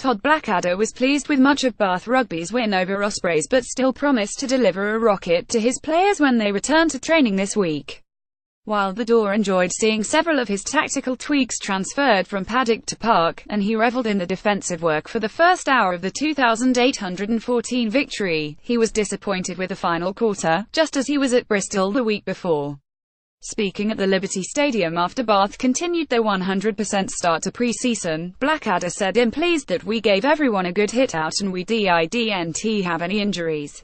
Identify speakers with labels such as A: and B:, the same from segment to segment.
A: Todd Blackadder was pleased with much of Bath Rugby's win over Ospreys but still promised to deliver a rocket to his players when they return to training this week. While the Door enjoyed seeing several of his tactical tweaks transferred from paddock to park, and he revelled in the defensive work for the first hour of the 2,814 victory, he was disappointed with the final quarter, just as he was at Bristol the week before. Speaking at the Liberty Stadium after Bath continued their 100% start to pre-season, Blackadder said, "I'm pleased that we gave everyone a good hit out and we didn't have any injuries."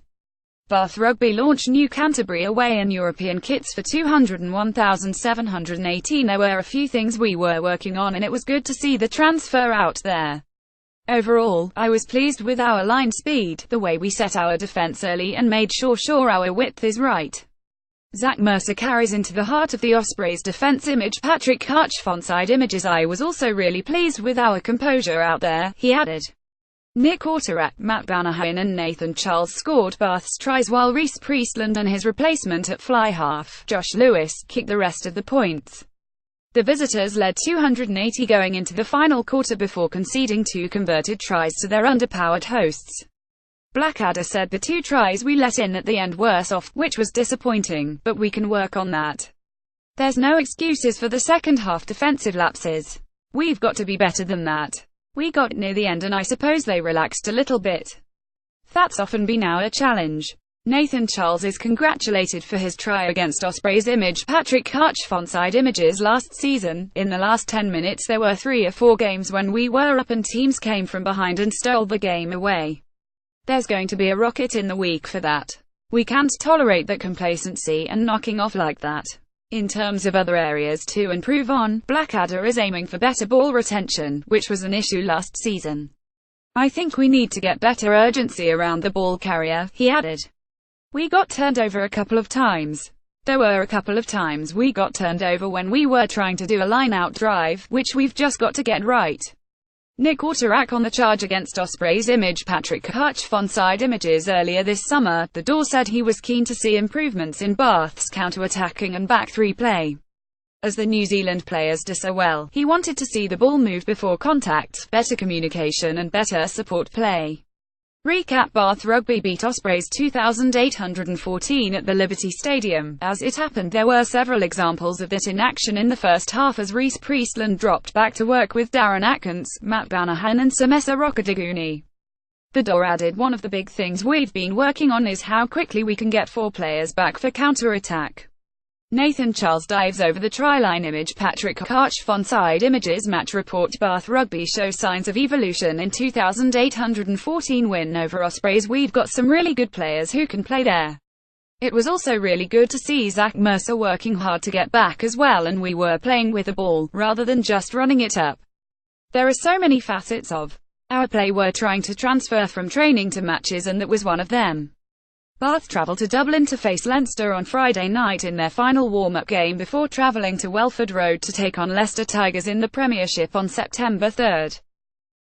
A: Bath Rugby launched new Canterbury away and European kits for 201,718. There were a few things we were working on and it was good to see the transfer out there. Overall, I was pleased with our line speed, the way we set our defence early and made sure our width is right. Zach Mercer carries into the heart of the Ospreys defence image Patrick Hutch font-side images. I was also really pleased with our composure out there, he added. Nick Otterak, Matt Banahan and Nathan Charles scored Bath's tries while Reece Priestland and his replacement at fly half, Josh Lewis, kicked the rest of the points. The visitors led 280 going into the final quarter before conceding 2 converted tries to their underpowered hosts. Blackadder said the 2 tries we let in at the end were soft, which was disappointing, but we can work on that. There's no excuses for the second half defensive lapses. We've got to be better than that. We got near the end and I suppose they relaxed a little bit. That's often been our challenge. Nathan Charles is congratulated for his try against Ospreys image Patrick Hutch font-side images last season. In the last 10 minutes there were 3 or 4 games when we were up and teams came from behind and stole the game away. There's going to be a rocket in the week for that. We can't tolerate that complacency and knocking off like that. In terms of other areas to improve on, Blackadder is aiming for better ball retention, which was an issue last season. I think we need to get better urgency around the ball carrier, he added. We got turned over a couple of times. There were a couple of times we got turned over when we were trying to do a line-out drive, which we've just got to get right. Nick Otterak on the charge against Ospreys image Patrick Hutch font-side images earlier this summer. The Door said he was keen to see improvements in Bath's counter-attacking and back 3 play. As the New Zealand players do so well, he wanted to see the ball move before contact, better communication and better support play. Recap: Bath Rugby beat Ospreys 2,814 at the Liberty Stadium. As it happened, there were several examples of that in action in the first half as Reece Priestland dropped back to work with Darren Atkins, Matt Banahan and Samesa Rokadiguni. The Door added, "One of the big things we've been working on is how quickly we can get 4 players back for counter-attack." Nathan Charles dives over the try-line image Patrick Hutch font-side images match report Bath Rugby shows signs of evolution in 2,814 win over Ospreys. We've got some really good players who can play there. It was also really good to see Zach Mercer working hard to get back as well, and we were playing with the ball, rather than just running it up. There are so many facets of our play we're trying to transfer from training to matches, and that was one of them. Bath travelled to Dublin to face Leinster on Friday night in their final warm-up game before travelling to Welford Road to take on Leicester Tigers in the Premiership on September 3.